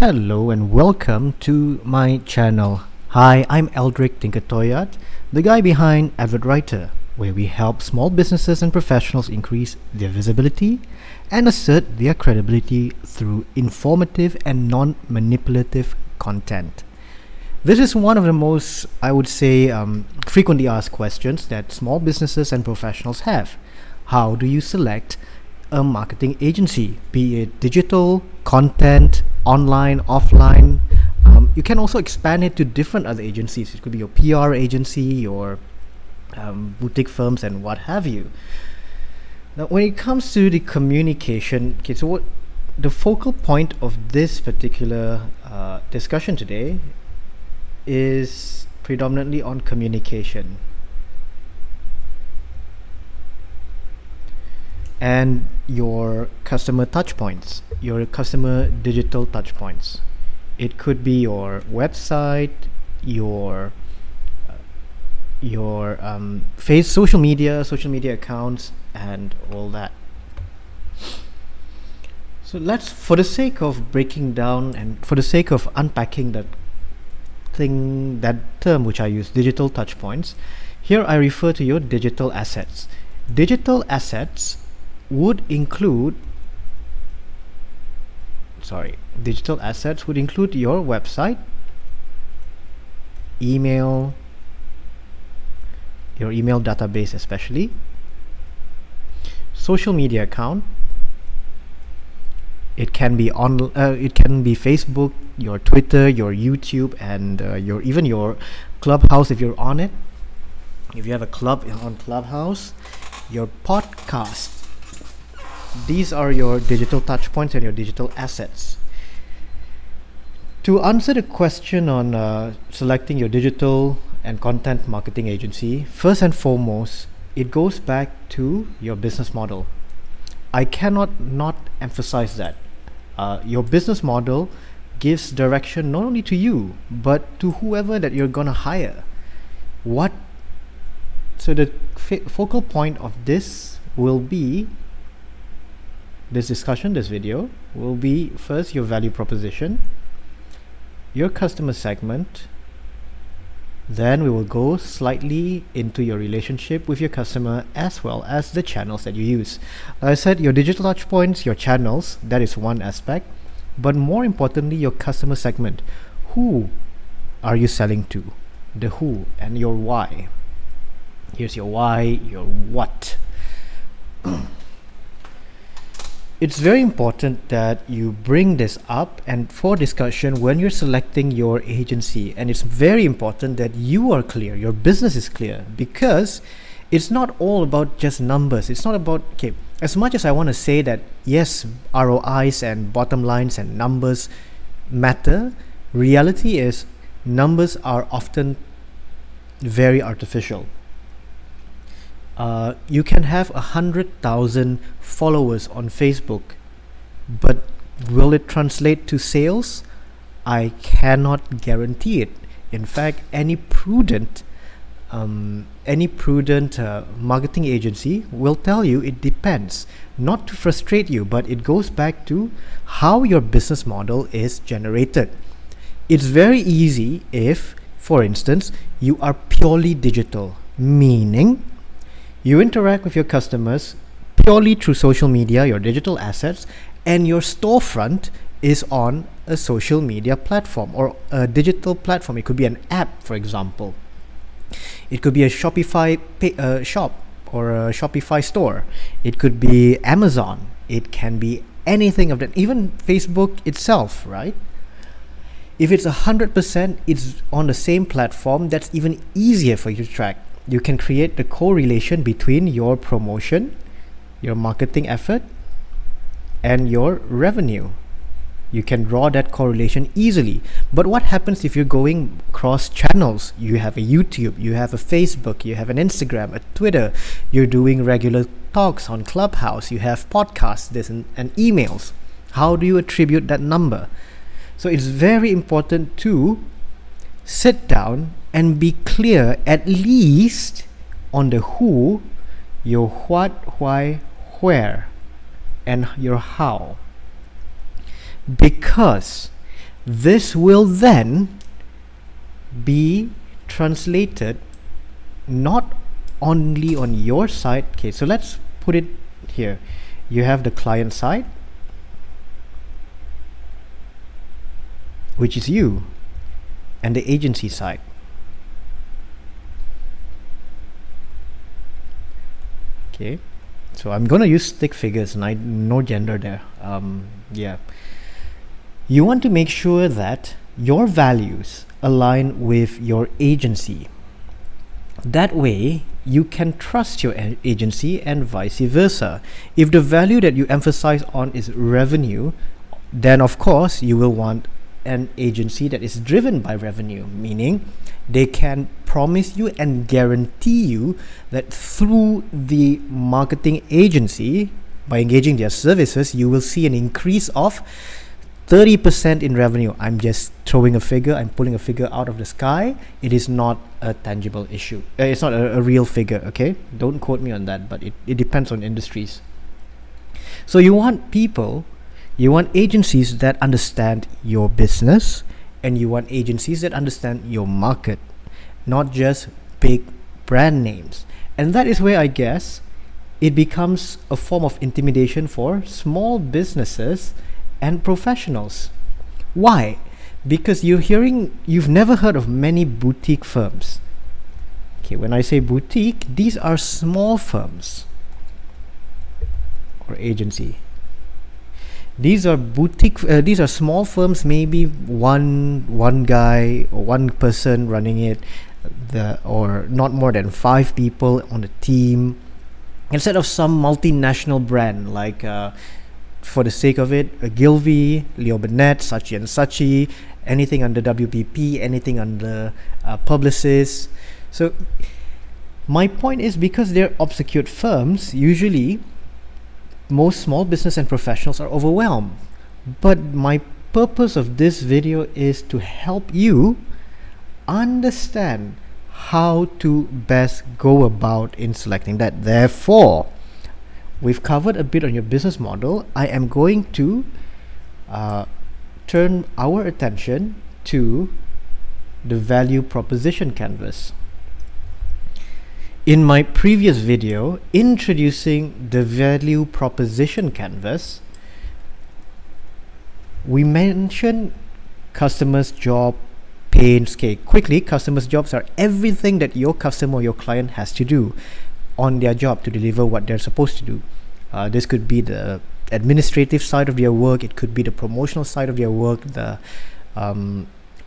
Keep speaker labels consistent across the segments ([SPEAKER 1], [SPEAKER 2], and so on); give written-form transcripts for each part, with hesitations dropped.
[SPEAKER 1] Hello and welcome to my channel. Hi, I'm Eldrick Tinkatoyat, the guy behind Advert Writer, where we help small businesses and professionals increase their visibility and assert their credibility through informative and non-manipulative content. This is one of the most, I would say, frequently asked questions that small businesses and professionals have. How do you select a marketing agency, be it digital, content, online, offline? You can also expand it to different other agencies. It could be your PR agency, your boutique firms, and what have you. Now, when it comes to the communication, so what the focal point of this particular discussion today is predominantly on communication and your customer touchpoints, your customer digital touchpoints. It could be your website, your social media accounts, and all that. So let's, for the sake of breaking down and for the sake of unpacking that term which I use, digital touchpoints, here I refer to your digital assets. Digital assets would include your website, email, your email database especially, social media account. It can be Facebook, your Twitter, your YouTube, and your Clubhouse if you're on it. If you have a club on Clubhouse, your podcast. These are your digital touchpoints and your digital assets. To answer the question on selecting your digital and content marketing agency, first and foremost, it goes back to your business model. I cannot not emphasize that. Your business model gives direction not only to you, but to whoever that you're gonna hire. So the focal point of this video will be first your value proposition, your customer segment. Then we will go slightly into your relationship with your customer as well as the channels that you use. Like I said, your digital touch points, your channels, that is one aspect, but more importantly, your customer segment. Who are you selling to? The who and your why. Here's your why, your what. It's very important that you bring this up and for discussion when you're selecting your agency, and it's very important that you are clear, your business is clear, because it's not all about just numbers. It's not about, as much as I want to say that yes, ROIs and bottom lines and numbers matter, reality is numbers are often very artificial. You can have 100,000 followers on Facebook, but will it translate to sales? I cannot guarantee it. In fact, any prudent marketing agency will tell you it depends. Not to frustrate you, but it goes back to how your business model is generated. It's very easy if, for instance, you are purely digital, meaning you interact with your customers purely through social media, your digital assets, and your storefront is on a social media platform or a digital platform. It could be an app, for example. It could be a Shopify shop or a Shopify store. It could be Amazon. It can be anything of that, even Facebook itself, right? If it's 100%, it's on the same platform, that's even easier for you to track. You can create the correlation between your promotion, your marketing effort, and your revenue. You can draw that correlation easily. But what happens if you're going cross channels? You have a YouTube, you have a Facebook, you have an Instagram, a Twitter, you're doing regular talks on Clubhouse, you have podcasts, and emails. How do you attribute that number? So it's very important to sit down and be clear, at least on the who, your what, why, where, and your how. Because This will then be translated not only on your side. Okay, so let's put it here. You have the client side, which is you, and the agency side. Okay, so I'm gonna use stick figures, and no gender there. Yeah, you want to make sure that your values align with your agency. That way you can trust your agency, and vice versa. If the value that you emphasize on is revenue, then of course you will want an agency that is driven by revenue, meaning they can promise you and guarantee you that through the marketing agency, by engaging their services, you will see an increase of 30% in revenue. I'm just throwing a figure, I'm pulling a figure out of the sky. It is not a tangible issue. It's not a real figure, okay? Don't quote me on that, but it depends on industries. So you want agencies that understand your business, and you want agencies that understand your market, not just big brand names. And that is where I guess it becomes a form of intimidation for small businesses and professionals. Why? Because you've never heard of many boutique firms. Okay, when I say boutique, these are small firms or agency. These are these are small firms, maybe one guy or one person running it, or not more than 5 people on the team, instead of some multinational brand like for the sake of it, Gilvey, Leo Burnett, Saatchi and Saatchi, anything under WPP, anything under Publicis. So my point is, because they're obscure firms, usually most small business and professionals are overwhelmed. But my purpose of this video is to help you understand how to best go about in selecting that. Therefore, we've covered a bit on your business model. I am going to turn our attention to the value proposition canvas. In my previous video introducing the value proposition canvas, we mentioned customers' job, pains. Okay, quickly, customers' jobs are everything that your customer or your client has to do on their job to deliver what they're supposed to do. This could be the administrative side of their work, it could be the promotional side of their work, the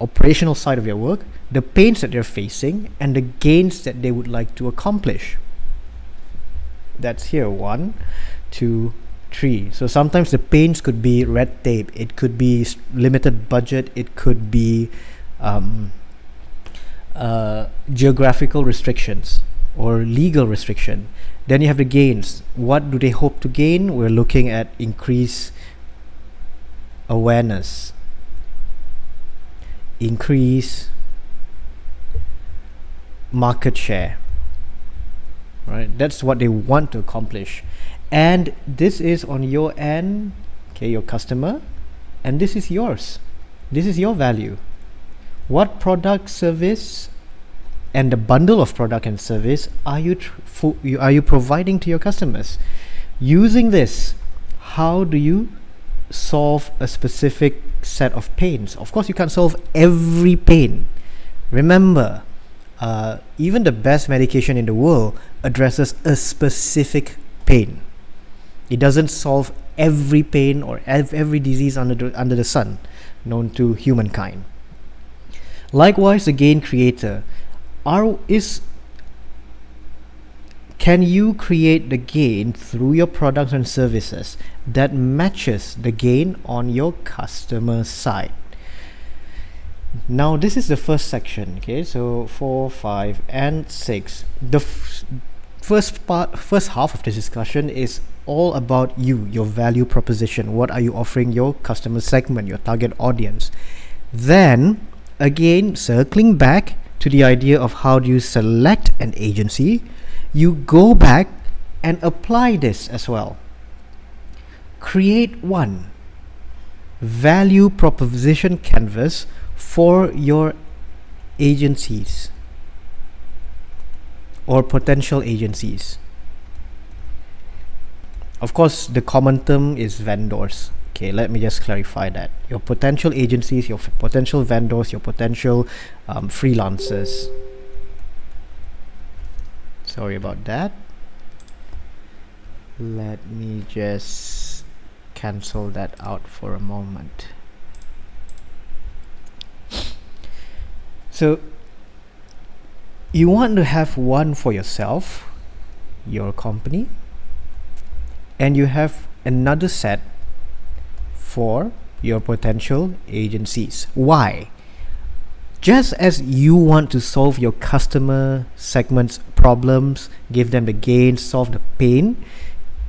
[SPEAKER 1] operational side of their work, the pains that they're facing, and the gains that they would like to accomplish. That's here, 1, 2, 3. So sometimes the pains could be red tape, it could be limited budget, it could be geographical restrictions or legal restriction. Then you have the gains. What do they hope to gain? We're looking at increased awareness, increase market share, right? That's what they want to accomplish. And this is on your end, okay, your customer, and this is yours. This is your value. What product, service, and the bundle of product and service are you providing to your customers? Using this, how do you solve a specific set of pains? Of course, you can't solve every pain. Remember, even the best medication in the world addresses a specific pain. It doesn't solve every pain or every disease under the sun known to humankind. Likewise, the gain creator. Can you create the gain through your products and services that matches the gain on your customer side? Now this is the first section, okay? So 4, 5, and 6. The first half of this discussion is all about you, your value proposition. What are you offering your customer segment, your target audience? Then again, circling back to the idea of how do you select an agency, you go back and apply this as well. Create one. value proposition canvas for your agencies or potential agencies. Of course, the common term is vendors. Okay, let me just clarify that. Your potential agencies, your potential vendors, your potential freelancers. Sorry about that. Let me just cancel that out for a moment. So you want to have one for yourself, your company, and you have another set for your potential agencies. Why? Just as you want to solve your customer segment's problems, give them the gain, solve the pain,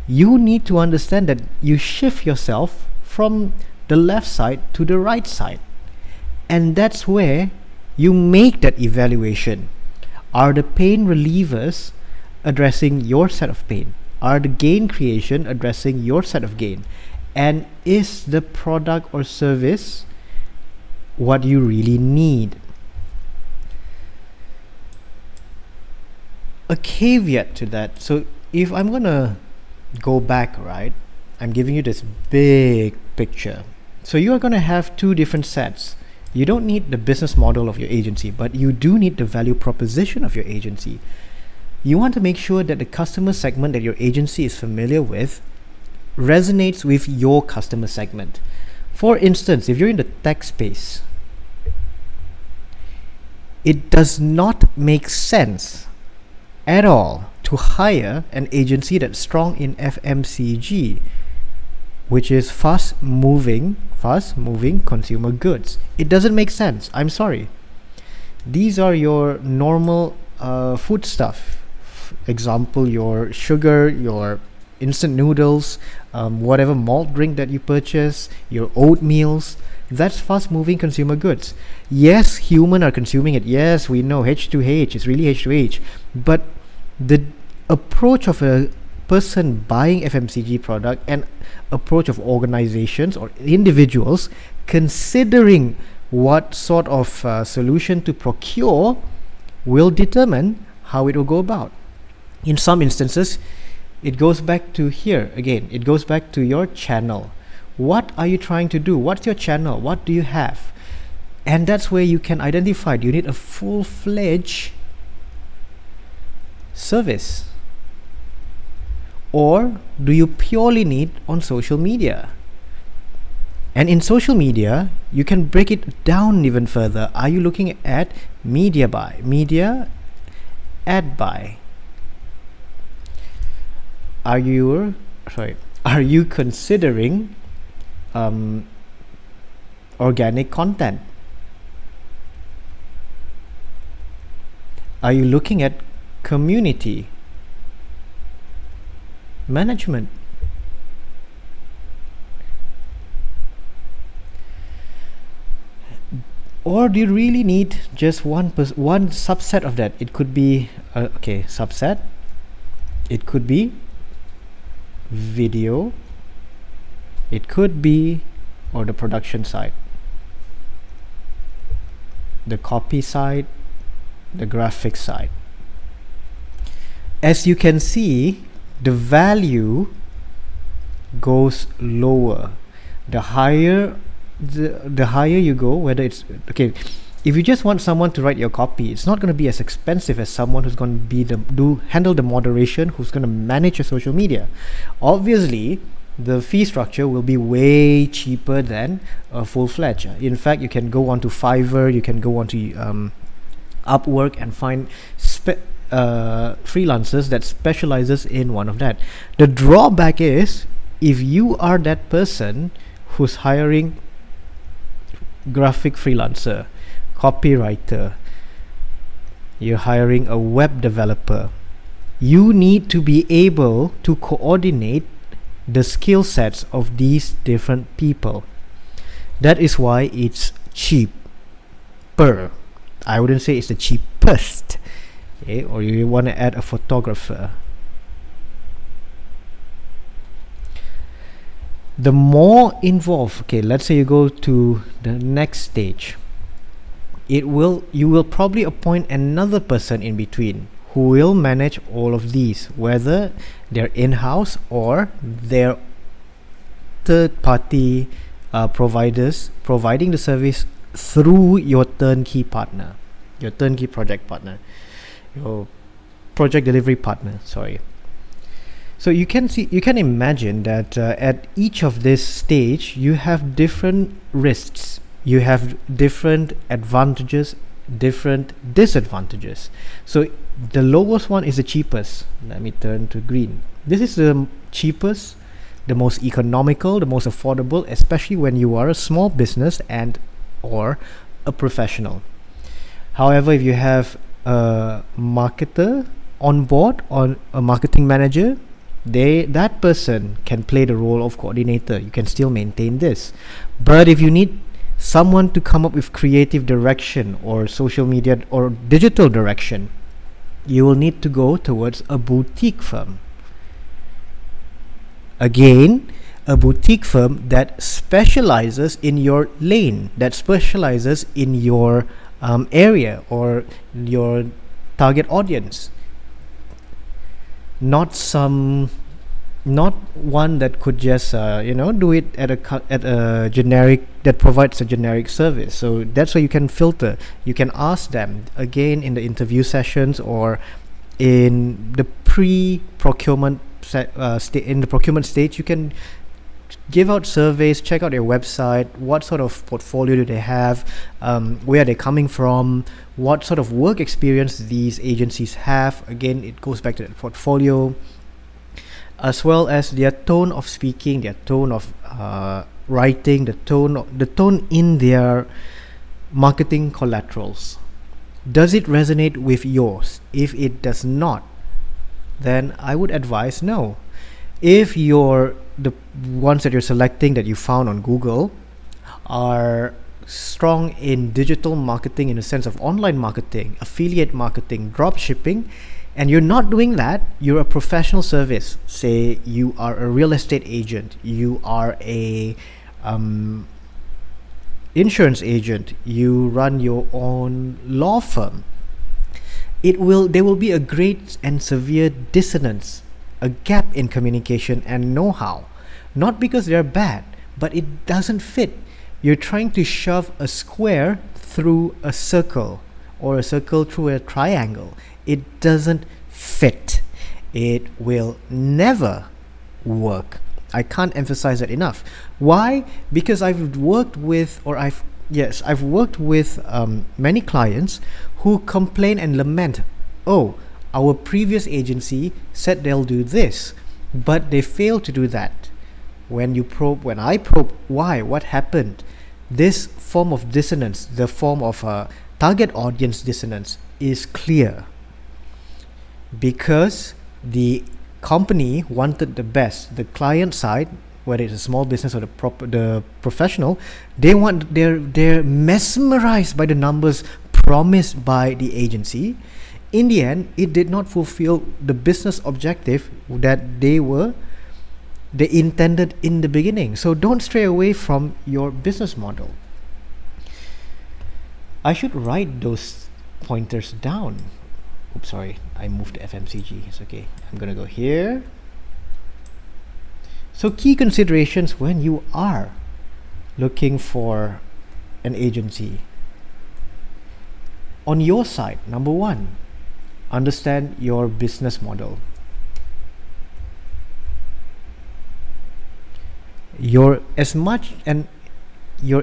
[SPEAKER 1] you need to understand that you shift yourself from the left side to the right side. And that's where you make that evaluation. Are the pain relievers addressing your set of pain? Are the gain creation addressing your set of gain? And is the product or service what you really need? A caveat to that. So if I'm gonna go back, right, I'm giving you this big picture. So you are gonna have two different sets. You don't need the business model of your agency, but you do need the value proposition of your agency. You want to make sure that the customer segment that your agency is familiar with resonates with your customer segment. For instance, if you're in the tech space, it does not make sense at all to hire an agency that's strong in FMCG, which is fast moving consumer goods. It doesn't make sense. I'm sorry. These are your normal food stuff. Example, your sugar, your instant noodles, whatever malt drink that you purchase, your oatmeals. That's fast moving consumer goods. Yes, humans are consuming it. Yes, we know H2H, it's really H2H. But the approach of a person buying FMCG product and approach of organizations or individuals considering what sort of solution to procure will determine how it will go about. In some instances, it goes back to here again. It goes back to your channel. What are you trying to do? What's your channel? What do you have? And that's where you can identify. Do you need a full-fledged service? Or do you purely need on social media? And in social media, you can break it down even further. Are you looking at media buy, media ad buy? Are you considering organic content? Are you looking at community management? Or do you really need just one subset of that? It could be subset. It could be video. It could be or the production side, the copy side, the graphic side. As you can see, the value goes lower. The higher you go, whether it's if you just want someone to write your copy, it's not going to be as expensive as someone who's going to be handle the moderation, who's going to manage your social media. Obviously, the fee structure will be way cheaper than a full-fledged. In fact, you can go onto Fiverr, you can go onto Upwork and find freelancers that specializes in one of that. The drawback is, if you are that person who's hiring graphic freelancer, copywriter, you're hiring a web developer, you need to be able to coordinate the skill sets of these different people. That is why it's cheaper. I wouldn't say it's the cheapest. Okay? Or you want to add a photographer. The more involved, okay, let's say you go to the next stage, you will probably appoint another person in between who will manage all of these, whether they're in-house or they're third-party providers providing the service through your turnkey partner, your turnkey project partner, your project delivery partner, sorry. So you can imagine that at each of this stage you have different risks, you have different advantages, different disadvantages. So the lowest one is the cheapest. Let me turn to green. This is the cheapest, the most economical, the most affordable, especially when you are a small business and or a professional. However, if you have a marketer on board, or a marketing manager, that person can play the role of coordinator. You can still maintain this. But if you need someone to come up with creative direction or social media or digital direction, you will need to go towards a boutique firm. Again, a boutique firm that specializes in your lane, that specializes in your area or your target audience. Not one that could just do it at a generic, that provides a generic service. So that's why you can filter. You can ask them again in the interview sessions or in the pre-procurement in the procurement stage. You can give out surveys, check out their website, what sort of portfolio do they have, where are they coming from, what sort of work experience these agencies have. Again, it goes back to the portfolio, as well as their tone of speaking, their tone of writing, the tone in their marketing collaterals. Does it resonate with yours? If it does not, then I would advise no. If the ones that you're selecting that you found on Google are strong in digital marketing, in the sense of online marketing, affiliate marketing, drop shipping, and you're not doing that, you're a professional service. Say you are a real estate agent, you are a insurance agent, you run your own law firm, there will be a great and severe dissonance, a gap in communication and know-how. Not because they're bad, but it doesn't fit. You're trying to shove a square through a circle, or a circle through a triangle. It doesn't fit. It will never work. I can't emphasize that enough. Why? Because I've worked with many clients who complain and lament, oh, our previous agency said they'll do this, but they failed to do that. When I probe why, what happened, this form of dissonance, the form of target audience dissonance, is clear. Because the company wanted the best, the client side, whether it's a small business or the professional, they're mesmerized by the numbers promised by the agency. In the end, it did not fulfill the business objective that they intended in the beginning. So don't stray away from your business model. I should write those pointers down. Oops, sorry, I moved to FMCG. It's okay. I'm gonna go here. So key considerations when you are looking for an agency. On your side, number one, understand your business model. Your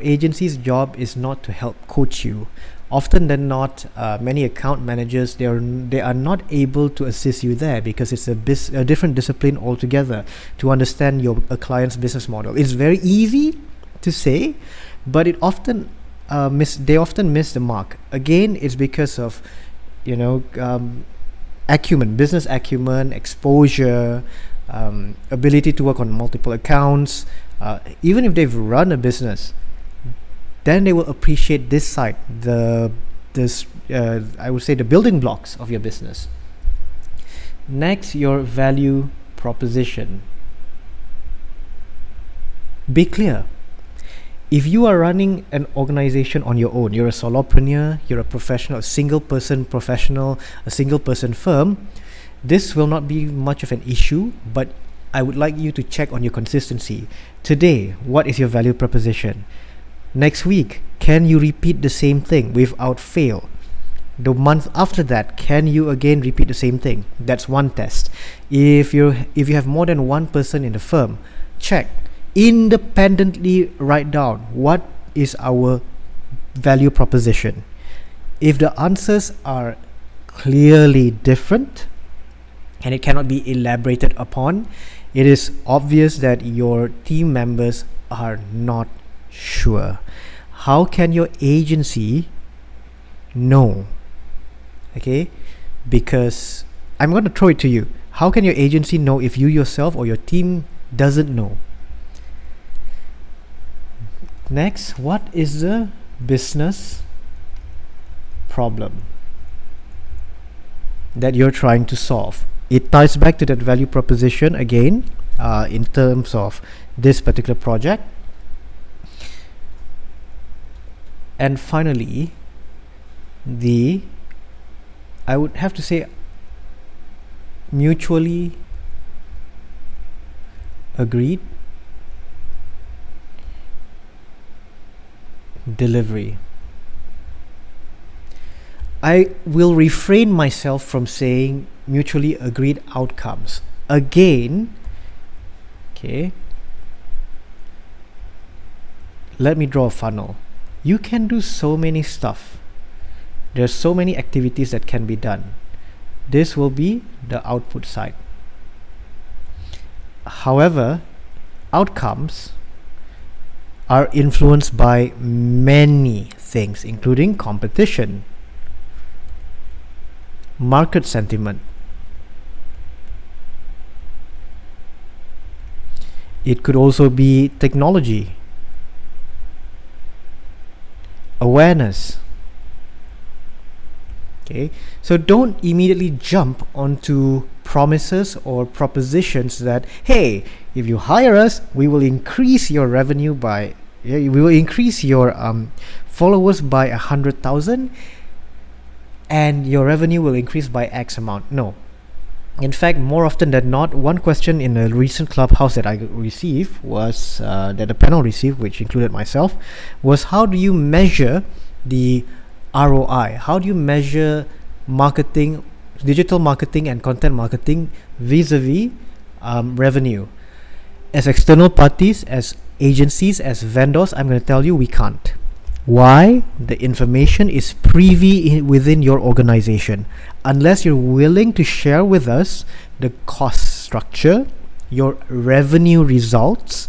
[SPEAKER 1] agency's job is not to help coach you. Often than not, many account managers, they are not able to assist you there, because it's a different discipline altogether to understand a client's business model. It's very easy to say, but they often miss the mark. Again, it's because of business acumen, exposure, ability to work on multiple accounts. Even if they've run a business, then they will appreciate this side, I would say the building blocks of your business. Next, your value proposition. Be clear. If you are running an organization on your own, you're a solopreneur, you're a professional, a single person professional, a single person firm, this will not be much of an issue, but I would like you to check on your consistency. Today, what is your value proposition? Next week, can you repeat the same thing without fail? The month after that, can you again repeat the same thing? That's one test. If you have more than one person in the firm, check. Independently write down what is our value proposition. If the answers are clearly different and it cannot be elaborated upon, it is obvious that your team members are not sure. How can your agency know? Okay, because I'm going to throw it to you. How can your agency know if you yourself or your team doesn't know? Next, what is the business problem that you're trying to solve? It ties back to that value proposition again, in terms of this particular project. And finally, I would have to say, mutually agreed delivery. I will refrain myself from saying mutually agreed outcomes. Again, okay, let me draw a funnel. You can do so many stuff. There's so many activities that can be done. This will be the output side. However, outcomes are influenced by many things, including competition, market sentiment. It could also be technology, awareness. Okay, so don't immediately jump onto promises or propositions that, hey, if you hire us, we will increase your revenue by, we will increase your followers by 100,000 and your revenue will increase by X amount. No. In fact, more often than not, one question in a recent Clubhouse that I received was, that the panel received, which included myself, was how do you measure the ROI? How do you measure marketing, digital marketing and content marketing vis-a-vis revenue? As external parties, as agencies, as vendors, I'm going to tell you we can't. Why? The information is privy within your organization. Unless you're willing to share with us the cost structure, your revenue results,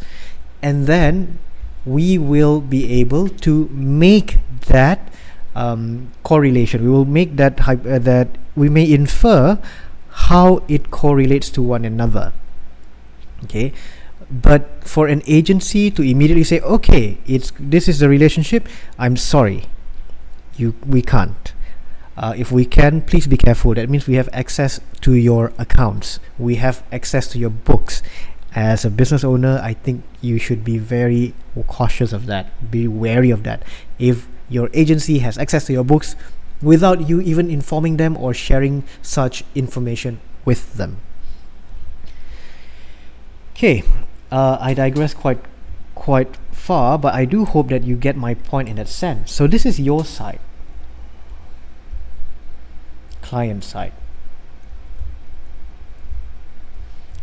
[SPEAKER 1] and then we will be able to make that correlation. We will make that that we may infer how it correlates to one another. Okay, but for an agency to immediately say, okay, this is the relationship, I'm sorry, we can't. If we can, please be careful. That means we have access to your accounts, we have access to your books. As a business owner, I think you should be very cautious of that, be wary of that. If your agency has access to your books without you even informing them or sharing such information with them. Okay, I digress quite far, but I do hope that you get my point in that sense. So this is your side, client side.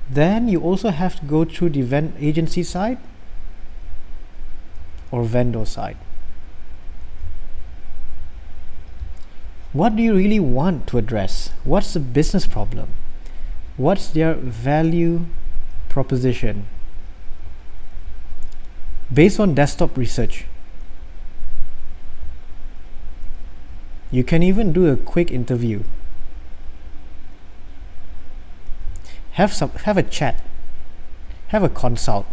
[SPEAKER 1] Then you also have to go through the agency side or vendor side. What do you really want to address? What's the business problem? What's their value proposition? Based on desktop research, you can even do a quick interview. Have a chat. Have a consult.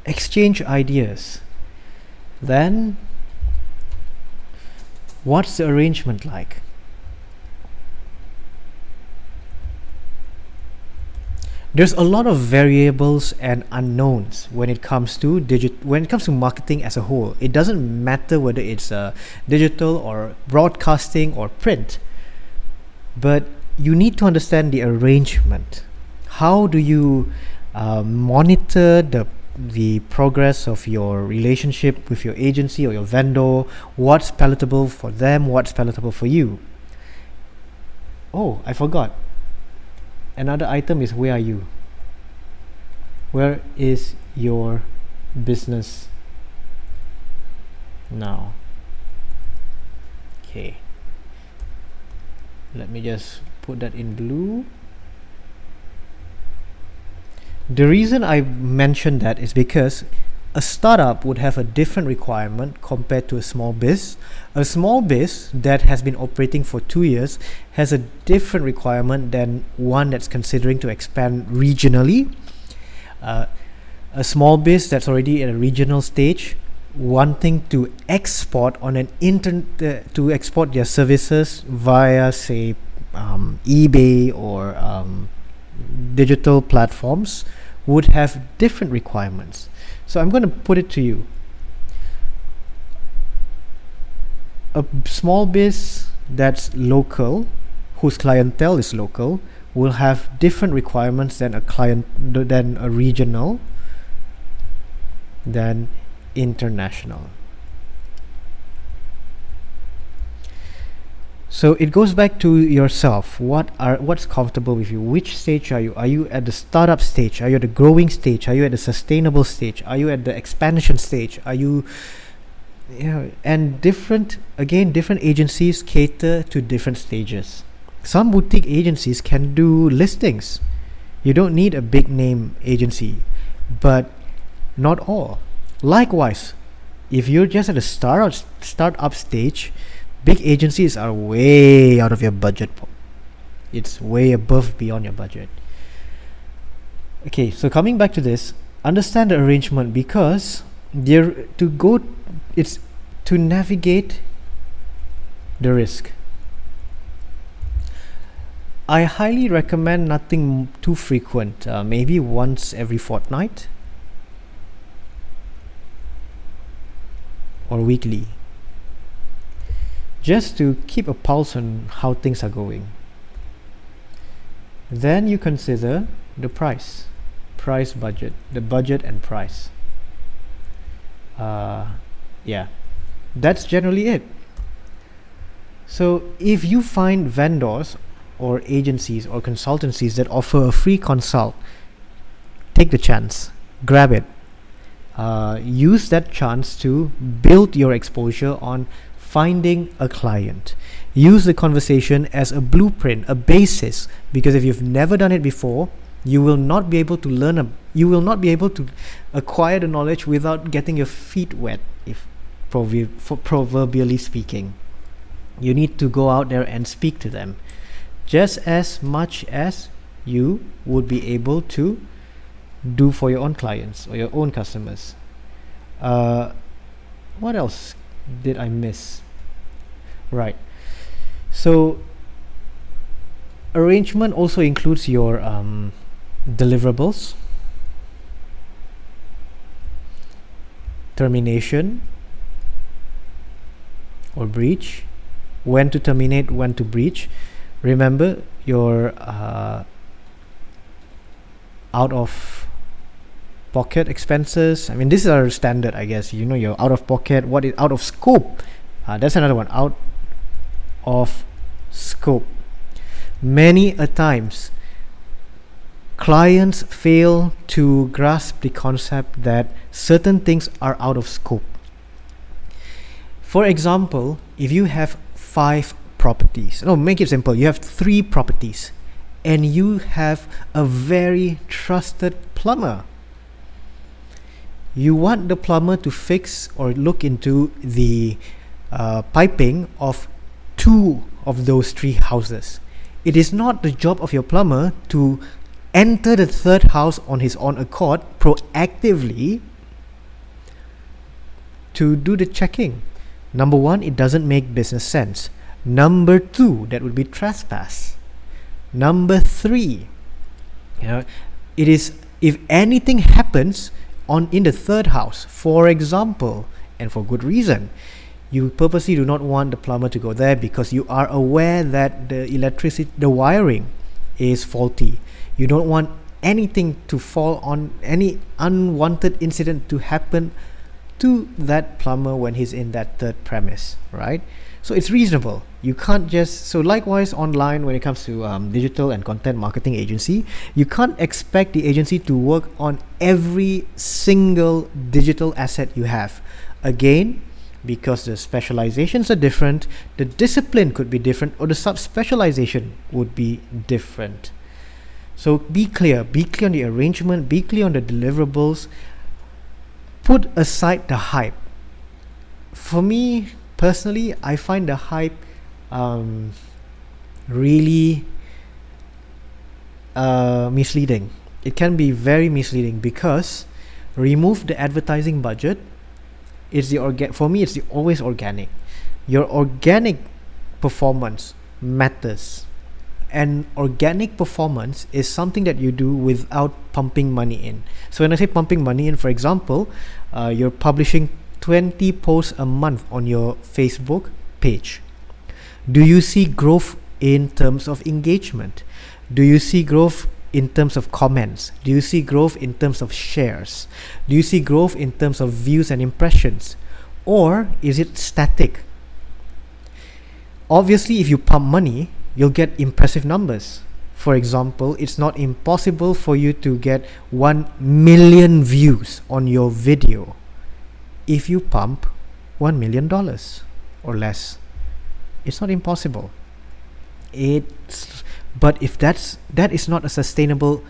[SPEAKER 1] Exchange ideas. Then, what's the arrangement like? There's a lot of variables and unknowns when it comes to marketing as a whole. It doesn't matter whether it's digital or broadcasting or print, but you need to understand the arrangement. How do you monitor the progress of your relationship with your agency or your vendor? What's palatable for them? What's palatable for you? Oh, I forgot. Another item is, where are you? Where is your business now? Okay. Let me just put that in blue. The reason I mentioned that is because a startup would have a different requirement compared to a small biz. A small biz that has been operating for 2 years has a different requirement than one that's considering to expand regionally. A small biz that's already at a regional stage, wanting to export on an to export their services via, say, eBay or digital platforms, would have different requirements. So I'm going to put it to you. A small biz that's local, whose clientele is local, will have different requirements than a regional, than international. So it goes back to yourself. What's comfortable with you? Which stage are you? Are you at the startup stage? Are you at the growing stage? Are you at the sustainable stage? Are you at the expansion stage? Are you, and different agencies cater to different stages. Some boutique agencies can do listings. You don't need a big name agency, but not all. Likewise, if you're just at a startup stage, big agencies are way out of your budget. It's way above beyond your budget. Okay, so coming back to this, understand the arrangement, because it's to navigate the risk. I highly recommend nothing too frequent, maybe once every fortnight or weekly, just to keep a pulse on how things are going. Then you consider the price budget, the budget and price. That's generally it. So if you find vendors or agencies or consultancies that offer a free consult, take the chance, grab it. Use that chance to build your exposure on finding a client. Use the conversation as a blueprint, a basis, because if you've never done it before, you will not be able to you will not be able to acquire the knowledge without getting your feet wet, if proverbially speaking. You need to go out there and speak to them just as much as you would be able to do for your own clients or your own customers. What else did I miss? Right. So arrangement also includes your deliverables, termination or breach, when to terminate, when to breach. Remember your out of pocket expenses. I mean, these are standard, I guess. Your out of pocket. What is out of scope? That's another one. Out of scope. Many a times, clients fail to grasp the concept that certain things are out of scope. For example, if you have 5 properties, make it simple. You have 3 properties, and you have a very trusted plumber. You want the plumber to fix or look into the piping of 2 of those 3 houses. It is not the job of your plumber to enter the 3rd house on his own accord proactively to do the checking. Number 1, it doesn't make business sense. Number 2, that would be trespass. Number 3, It is, if anything happens in the third house, for example, and for good reason, you purposely do not want the plumber to go there because you are aware that the wiring is faulty. You don't want anything to fall on, any unwanted incident to happen to that plumber when he's in that third premise, right? So it's reasonable. You can't just, so likewise online when it comes to digital and content marketing agency, you can't expect the agency to work on every single digital asset you have. Again, because the specializations are different, the discipline could be different, or the sub-specialization would be different. So be clear on the arrangement, be clear on the deliverables, put aside the hype. For me, personally, I find the hype really misleading. It can be very misleading because remove the advertising budget. For me, it's always organic. Your organic performance matters, and organic performance is something that you do without pumping money in. So when I say pumping money in, for example, you're publishing 20 posts a month on your Facebook page. Do you see growth in terms of engagement? Do you see growth in terms of comments? Do you see growth in terms of shares? Do you see growth in terms of views and impressions? Or is it static? Obviously, if you pump money, you'll get impressive numbers. For example, it's not impossible for you to get 1 million views on your video if you pump $1 million or less. It's not impossible. But if that is not a sustainable,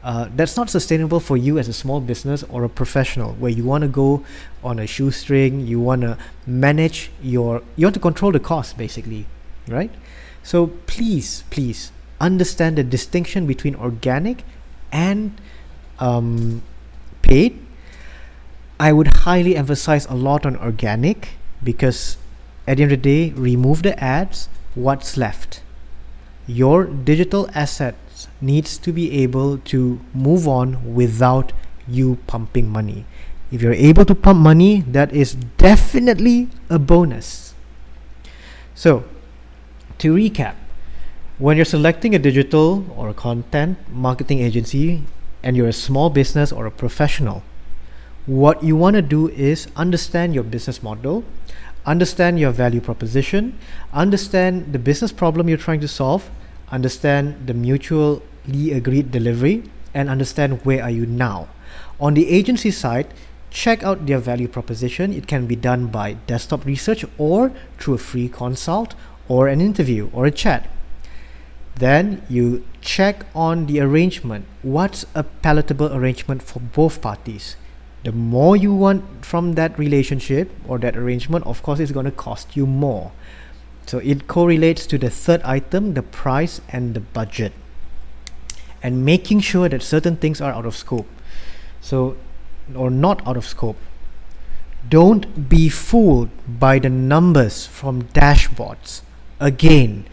[SPEAKER 1] that's not sustainable for you as a small business or a professional, where you want to go on a shoestring, you want to manage you want to control the cost, basically, right? So please understand the distinction between organic and paid. I would highly emphasize a lot on organic because at the end of the day, remove the ads. What's left? Your digital assets needs to be able to move on without you pumping money. If you're able to pump money, that is definitely a bonus. So, to recap, when you're selecting a digital or a content marketing agency and you're a small business or a professional, what you want to do is understand your business model, understand your value proposition, understand the business problem you're trying to solve, understand the mutually agreed delivery, and understand where are you now. On the agency side, check out their value proposition. It can be done by desktop research or through a free consult or an interview or a chat. Then you check on the arrangement. What's a palatable arrangement for both parties? The more you want from that relationship or that arrangement, of course, it's going to cost you more. So it correlates to the third item, the price and the budget, and making sure that certain things are out of scope, or not out of scope. Don't be fooled by the numbers from dashboards. Again,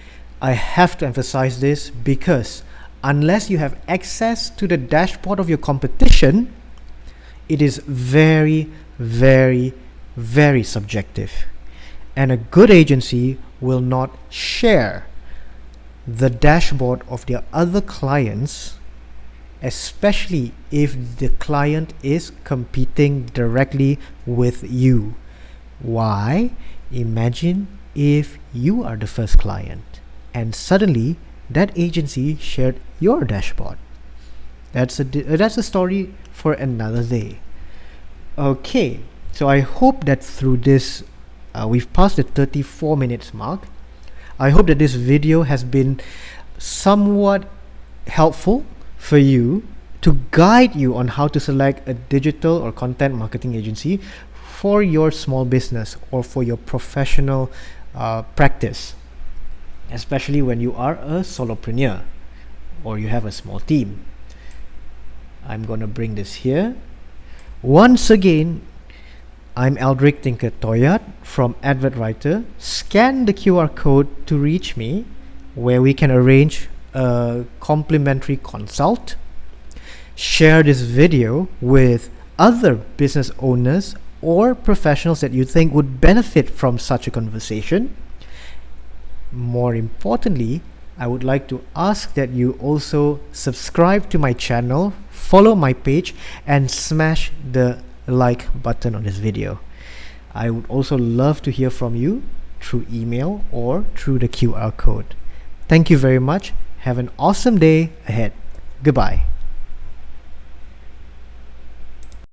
[SPEAKER 1] I have to emphasize this because unless you have access to the dashboard of your competition, it is very, very, very subjective. And a good agency will not share the dashboard of their other clients, especially if the client is competing directly with you. Why? Imagine if you are the first client and suddenly that agency shared your dashboard. That's a story for another day. Okay, so I hope that through this, we've passed the 34 minutes mark. I hope that this video has been somewhat helpful for you to guide you on how to select a digital or content marketing agency for your small business or for your professional practice, especially when you are a solopreneur or you have a small team. I'm going to bring this here. Once again, I'm Eldrick Tinker Toyat from AdvertWriter. Scan the QR code to reach me, where we can arrange a complimentary consult. Share this video with other business owners or professionals that you think would benefit from such a conversation. More importantly, I would like to ask that you also subscribe to my channel, follow my page, and smash the like button on this video. I would also love to hear from you through email or through the QR code. Thank you very much. Have an awesome day ahead. Goodbye.